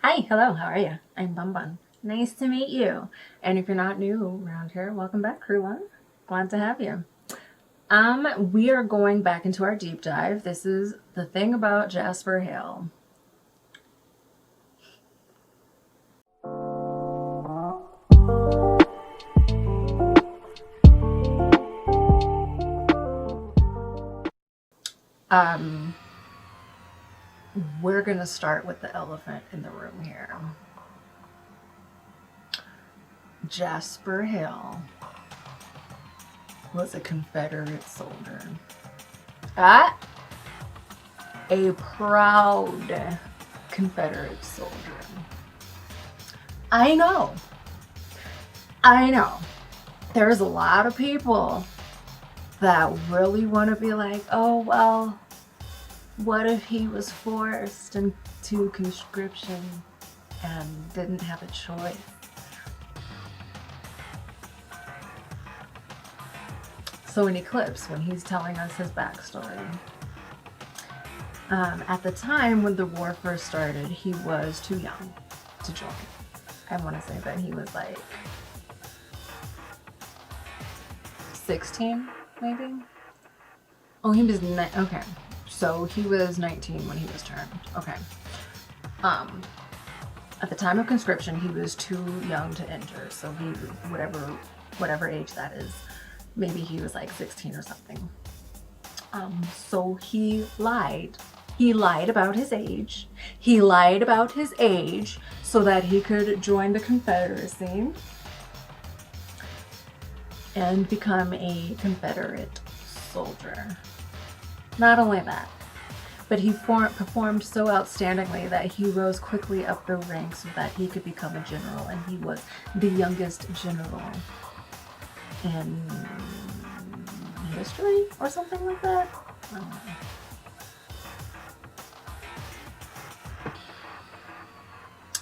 Hi, hello, how are you? I'm Bun Bun. Nice to meet you. And if you're not new around here, welcome back, crew one. Glad to have you. We are going back into our deep dive. This is the thing about Jasper Hale. We're gonna start with the elephant in the room here. Jasper Hale was a Confederate soldier. Ah, a proud Confederate soldier. I know. There's a lot of people that really want to be like, oh, well, what if he was forced into conscription and didn't have a choice? So in Eclipse, when he's telling us his backstory, at the time when the war first started, he was too young to join. I want to say that he was like 16, maybe? Oh, he was okay. So he was 19 when he was turned. Okay. At the time of conscription, he was too young to enter. So he, whatever age that is, maybe he was like 16 or something. So he lied. He lied about his age. He lied about his age so that he could join the Confederacy and become a Confederate soldier. Not only that, but he performed so outstandingly that he rose quickly up the ranks so that he could become a general, and he was the youngest general in history or something like that. I don't know.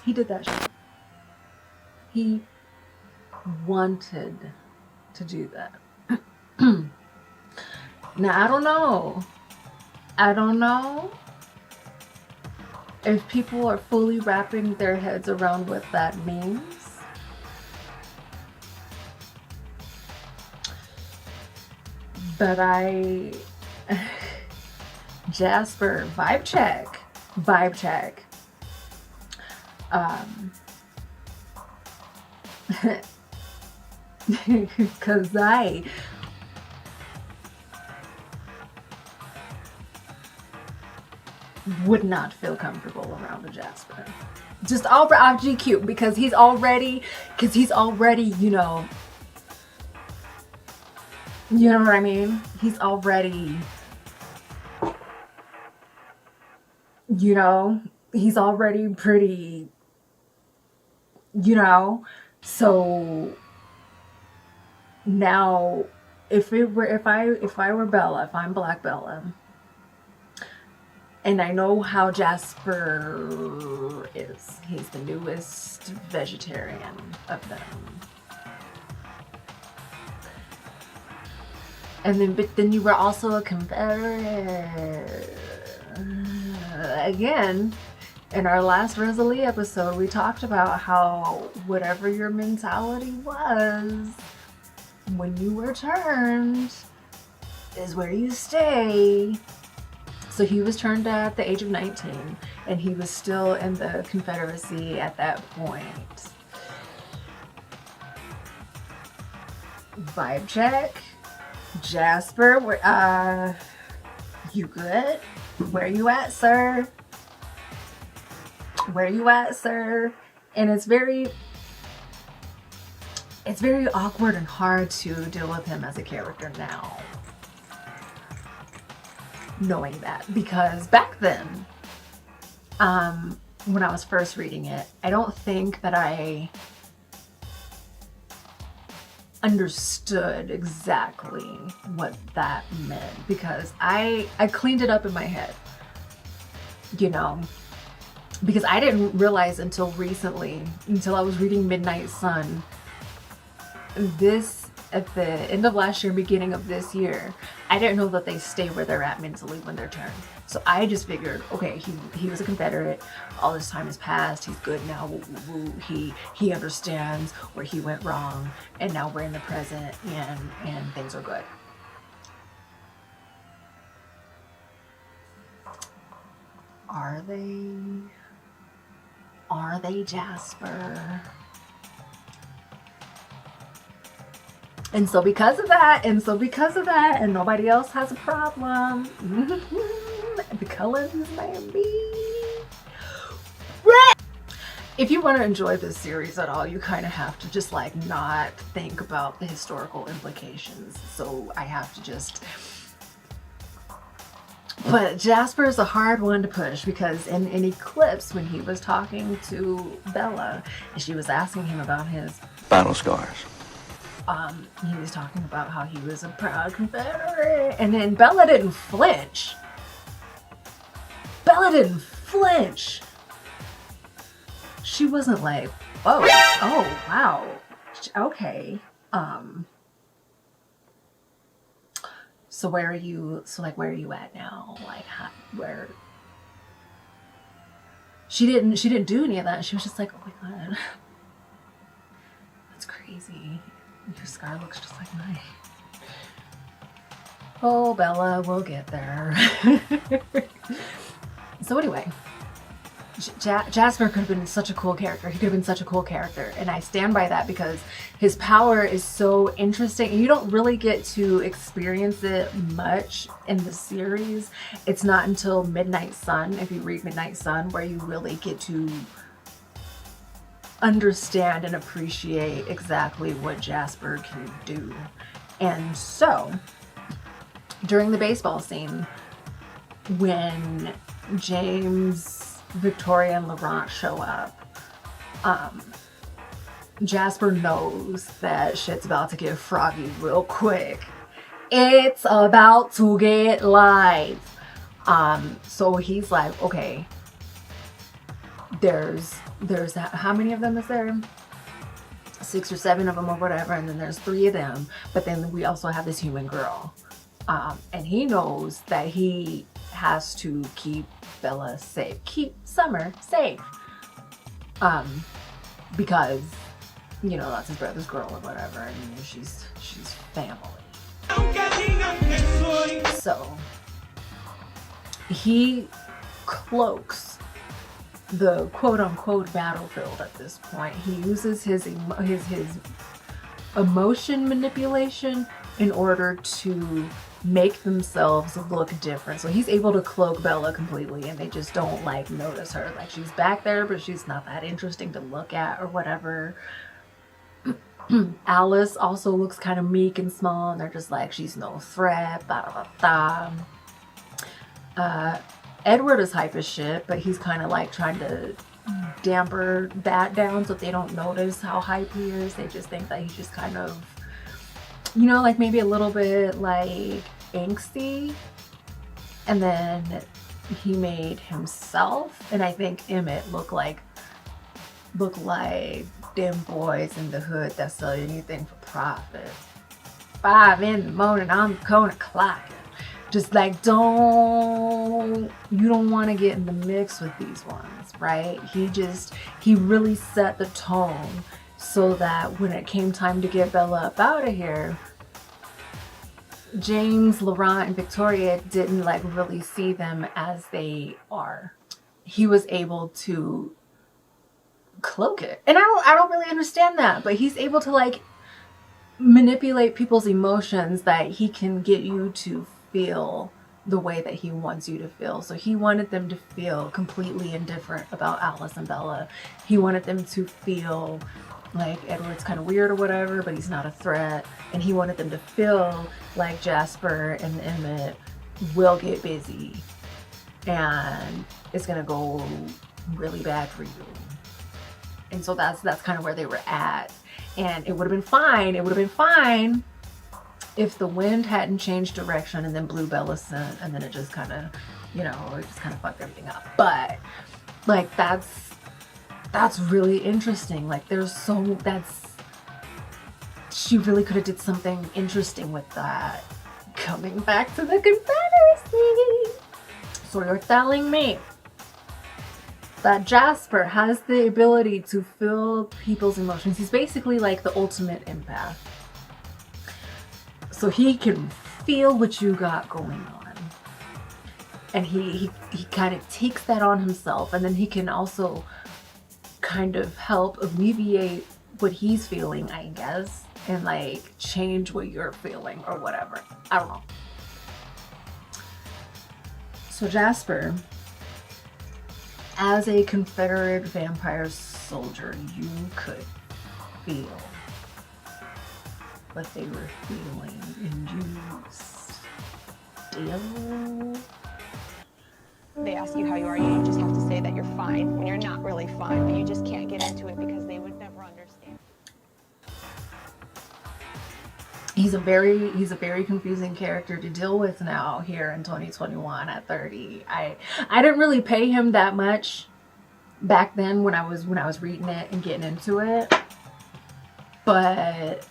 He did that shit. He wanted to do that. Now, I don't know if people are fully wrapping their heads around what that means. But Jasper, vibe check. Because I would not feel comfortable around a Jasper. Just all GQ because he's already, you know what I mean? He's already, he's already pretty, so now if I were Bella, if I'm Black Bella, and I know how Jasper is, he's the newest vegetarian of them. But then you were also a Confederate. Again, in our last Rosalie episode, we talked about how whatever your mentality was when you were turned is where you stay. So he was turned at the age of 19, and he was still in the Confederacy at that point. Vibe check. Jasper, you good? Where you at, sir? And it's very awkward and hard to deal with him as a character now, knowing that, because back then, when I was first reading it, I don't think that I understood exactly what that meant, because I cleaned it up in my head, because I didn't realize until recently, until I was reading Midnight Sun, this at the end of last year, beginning of this year, I didn't know that they stay where they're at mentally when they're turned. So I just figured, okay, he was a Confederate. All this time has passed. He's good now. Woo, woo, woo. He understands where he went wrong, and now we're in the present, and things are good. Are they? Are they, Jasper? And so because of that, and nobody else has a problem, the Cullens may be. If you want to enjoy this series at all, you kind of have to just like not think about the historical implications. So I have to just. But Jasper is a hard one to push because in Eclipse, when he was talking to Bella, and she was asking him about his battle scars. He was talking about how he was a proud Confederate, and then Bella didn't flinch. Bella didn't flinch. She wasn't like, oh, wow, okay. So where are you? So like, where are you at now? Like, where? She didn't do any of that. She was just like, oh my god, that's crazy. Your scar looks just like mine. Oh, Bella, we'll get there. So anyway, Jasper could have been such a cool character. He could have been such a cool character. And I stand by that because his power is so interesting. And you don't really get to experience it much in the series. It's not until Midnight Sun, if you read Midnight Sun, where you really get to understand and appreciate exactly what Jasper can do. And so, during the baseball scene, when James, Victoria, and Laurent show up, Jasper knows that shit's about to get froggy real quick. It's about to get live. So he's like, okay, there's how many of them is there? 6 or 7 of them or whatever, and then there's 3 of them, but then we also have this human girl, and he knows that he has to keep Bella safe, keep Summer safe, because you know that's his brother's girl or whatever, and she's family. So he cloaks the quote-unquote battlefield at this point. He uses his emotion manipulation in order to make themselves look different. So he's able to cloak Bella completely, and they just don't like notice her. Like, she's back there, but she's not that interesting to look at or whatever. Alice also looks kind of meek and small, and they're just like, she's no threat, blah, blah, blah. Edward is hype as shit, but he's kind of like trying to damper that down so they don't notice how hype he is. They just think that he's just kind of, you know, like maybe a little bit like angsty. And then he made himself, and I think Emmett look like them boys in the hood that sell anything for profit. 5 in the morning, I'm the corner clocking. Just like, you don't want to get in the mix with these ones, right? He really set the tone so that when it came time to get Bella up out of here, James, Laurent, and Victoria didn't like really see them as they are. He was able to cloak it. And I don't really understand that, but he's able to like manipulate people's emotions that he can get you to feel the way that he wants you to feel. So he wanted them to feel completely indifferent about Alice and Bella. He wanted them to feel like Edward's kind of weird or whatever, but he's not a threat. And he wanted them to feel like Jasper and Emmett will get busy and it's gonna go really bad for you. And so that's kind of where they were at. And it would have been fine if the wind hadn't changed direction and then blew Bella's scent, and then it just kind of, you know, it just kind of fucked everything up. But like that's really interesting. Like that's she really could have did something interesting with that. Coming back to the Confederacy. So you're telling me that Jasper has the ability to feel people's emotions. He's basically like the ultimate empath. So he can feel what you got going on. And he kind of takes that on himself, and then he can also kind of help alleviate what he's feeling, I guess, and like change what you're feeling or whatever. I don't know. So Jasper, as a Confederate vampire soldier, you could feel what they were feeling, and you still... They ask you how you are, you just have to say that you're fine when you're not really fine, but you just can't get into it because they would never understand. He's a very confusing character to deal with now here in 2021 at 30. I didn't really pay him that much back then when I was reading it and getting into it, but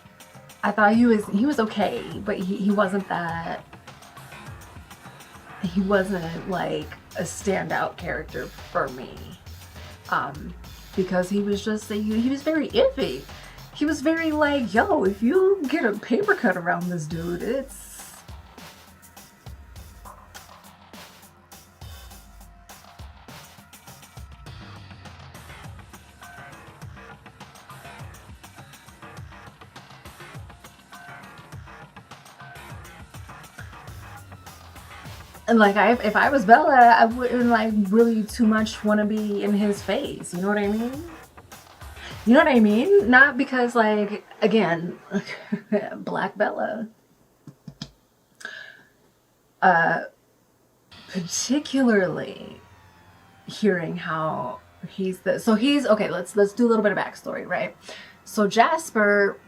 I thought he was okay, but he wasn't that. He wasn't like a standout character for me, because he was just he was very iffy. He was very like, yo, if you get a paper cut around this dude, it's... And like, if I was Bella, I wouldn't like really too much want to be in his face. You know what I mean? You know what I mean? Not because, like, again, Black Bella. Particularly hearing how he's the... So he's... Okay, let's do a little bit of backstory, right? So Jasper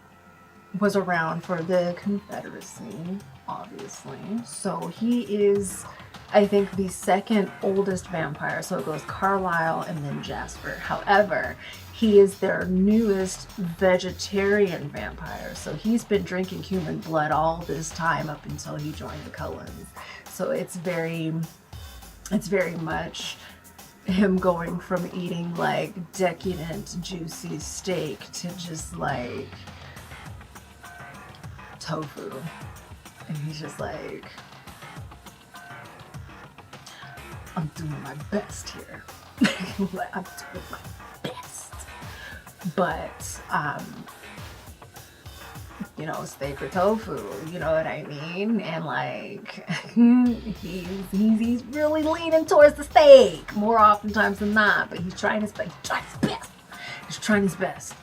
was around for the Confederacy, obviously. So he is, I think, the second oldest vampire. So it goes Carlisle and then Jasper. However, he is their newest vegetarian vampire. So he's been drinking human blood all this time up until he joined the Cullens. So it's very much him going from eating like decadent, juicy steak to just like tofu. And he's just like, I'm doing my best here. Like, I'm doing my best. But, you know, steak or tofu, you know what I mean? And like, he's really leaning towards the steak more oftentimes than not, but he's trying his best. He's trying his best.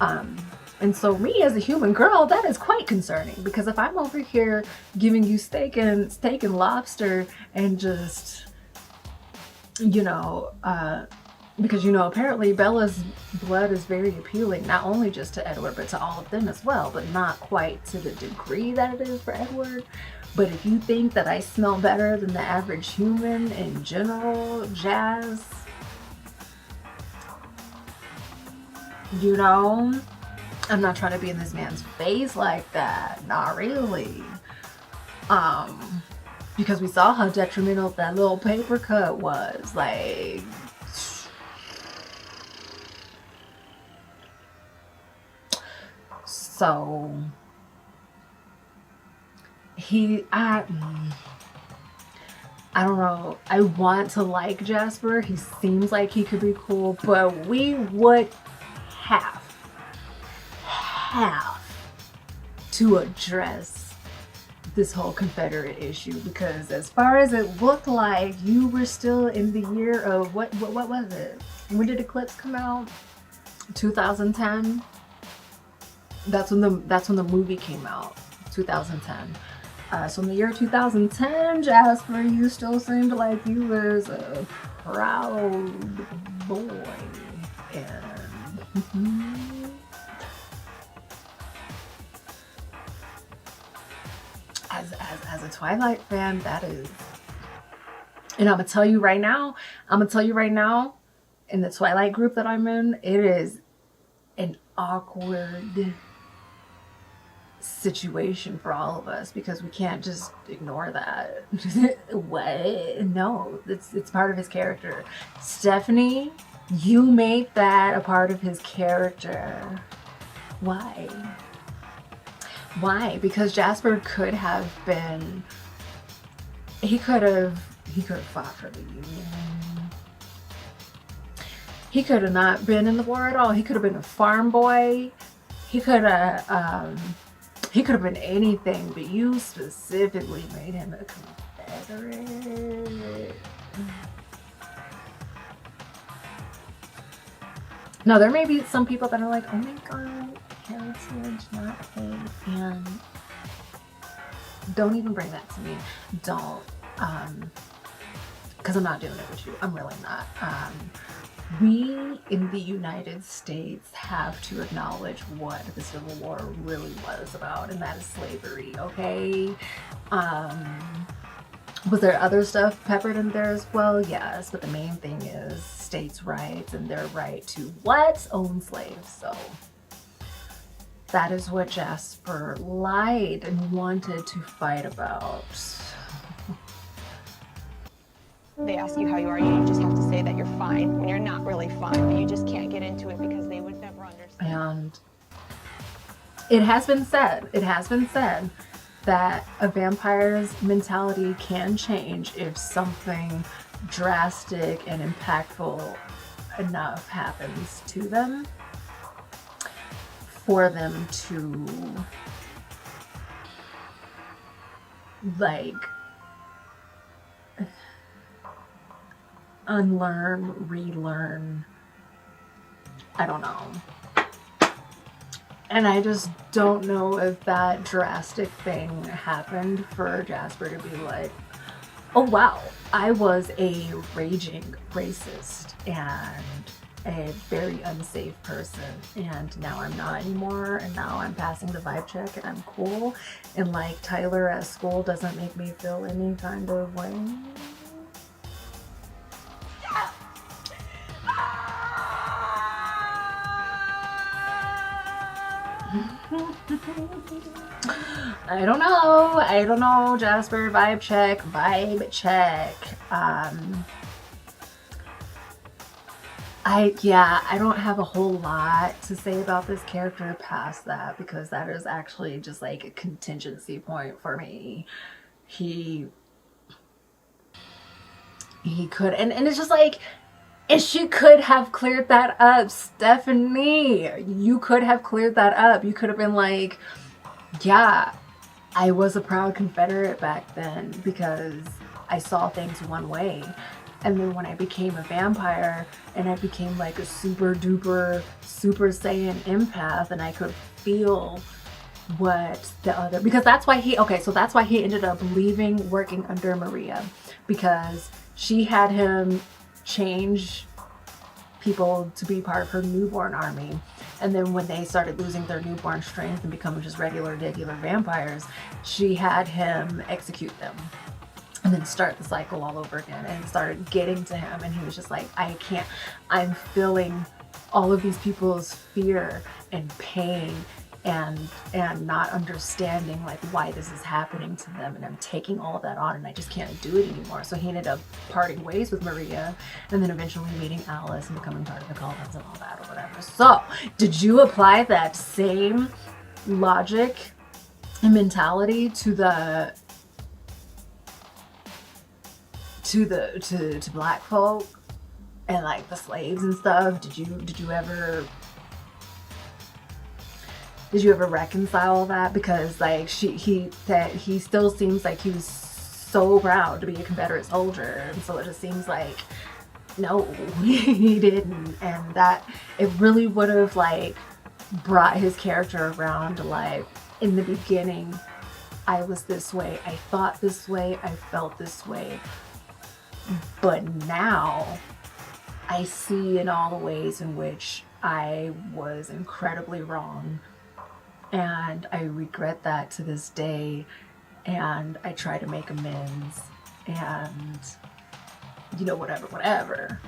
And so me as a human girl, that is quite concerning, because if I'm over here giving you steak and lobster and just, you know, because, you know, apparently Bella's blood is very appealing, not only just to Edward, but to all of them as well, but not quite to the degree that it is for Edward. But if you think that I smell better than the average human in general, Jazz, you know, I'm not trying to be in this man's face like that. Not really. Because we saw how detrimental that little paper cut was. Like, so I don't know. I want to like Jasper. He seems like he could be cool, but we would have to address this whole Confederate issue, because as far as it looked like, you were still in the year of what was it? When did Eclipse come out? 2010. That's when the movie came out. 2010. So in the year 2010, Jasper, you still seemed like you was a proud boy, and as a Twilight fan, that is, and I'm gonna tell you right now, in the Twilight group that I'm in, it is an awkward situation for all of us, because we can't just ignore that. What? No, it's part of his character. Stephanie, you make that a part of his character. Why? Why? Because Jasper could have been, he could have fought for the Union. He could have not been in the war at all. He could have been a farm boy. He could have been anything, but you specifically made him a Confederate. Now, there may be some people that are like, oh my god, heritage, not hate, and don't even bring that to me. Don't, because I'm not doing it with you. I'm really not. We in the United States have to acknowledge what the Civil War really was about, and that is slavery, okay? Was there other stuff peppered in there as well? Yes, but the main thing is states' rights and their right to what? Own slaves. So that is what Jasper lied and wanted to fight about. They ask you how you are, you just have to say that you're fine when you're not really fine, but you just can't get into it because they would never understand. And it has been said that a vampire's mentality can change if something drastic and impactful enough happens to them for them to like unlearn, relearn, I don't know. And I just don't know if that drastic thing happened for Jasper to be like, oh wow, I was a raging racist and a very unsafe person, and now I'm not anymore, and now I'm passing the vibe check and I'm cool, and like Tyler at school doesn't make me feel any kind of way. I don't know, Jasper, vibe check. I don't have a whole lot to say about this character past that, because that is actually just like a contingency point for me. He could, and it's just like, and she could have cleared that up, Stephanie. You could have cleared that up. You could have been like, yeah, I was a proud Confederate back then because I saw things one way. And then when I became a vampire and I became like a super duper, super Saiyan empath, and I could feel what the other, because that's why he ended up leaving working under Maria, because she had him change people to be part of her newborn army. And then when they started losing their newborn strength and becoming just regular vampires, she had him execute them and then start the cycle all over again. And it started getting to him, and he was just like, I'm feeling all of these people's fear and pain and not understanding like why this is happening to them, and I'm taking all of that on, and I just can't do it anymore. So he ended up parting ways with Maria, and then eventually meeting Alice and becoming part of the Collins and all that or whatever. So did you apply that same logic and mentality to black folk and like the slaves and stuff? Did you ever reconcile that? Because like he still seems like he was so proud to be a Confederate soldier, and so it just seems like no, he didn't, and that it really would have like brought his character around to like, in the beginning I was this way, I thought this way, I felt this way, but now I see in all the ways in which I was incredibly wrong, and I regret that to this day, and I try to make amends, and you know, whatever.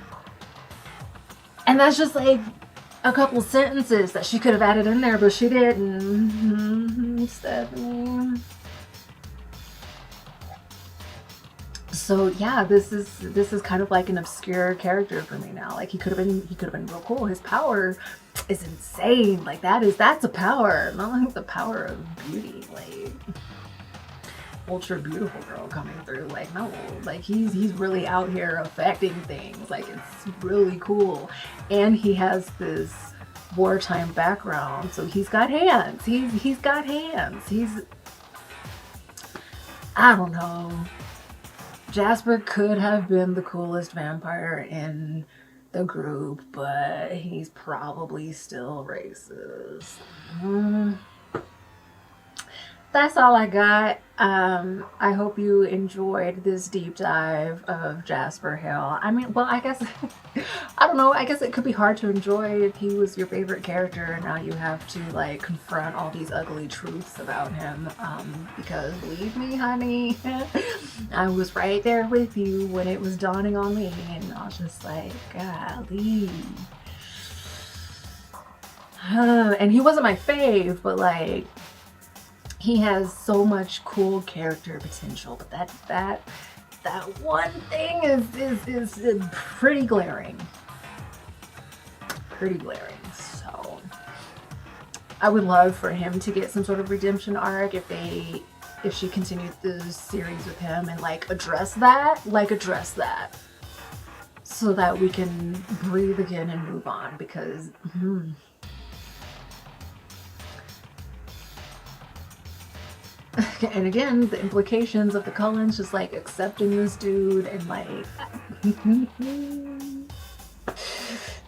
And that's just like a couple sentences that she could have added in there, but she didn't. Stephanie. So yeah, this is kind of like an obscure character for me now. Like he could have been real cool. His power is insane. Like that's a power, not like the power of beauty. Like ultra beautiful girl coming through. Like no, like he's really out here affecting things. Like it's really cool, and he has this wartime background, so he's got hands. He's got hands. I don't know. Jasper could have been the coolest vampire in the group, but he's probably still racist. That's all I got. I hope you enjoyed this deep dive of Jasper Hale. I mean, well, I guess, I don't know, I guess it could be hard to enjoy if he was your favorite character and now you have to like confront all these ugly truths about him, because believe me, honey, I was right there with you when it was dawning on me and I was just like, golly. And he wasn't my fave, but like, he has so much cool character potential, but that one thing is pretty glaring. Pretty glaring. So I would love for him to get some sort of redemption arc if she continued the series with him and like address that, so that we can breathe again and move on, because and again, the implications of the Cullens just like accepting this dude and like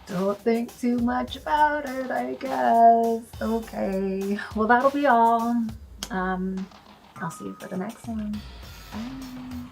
don't think too much about it, I guess. Okay, well that'll be all. I'll see you for the next one. Bye.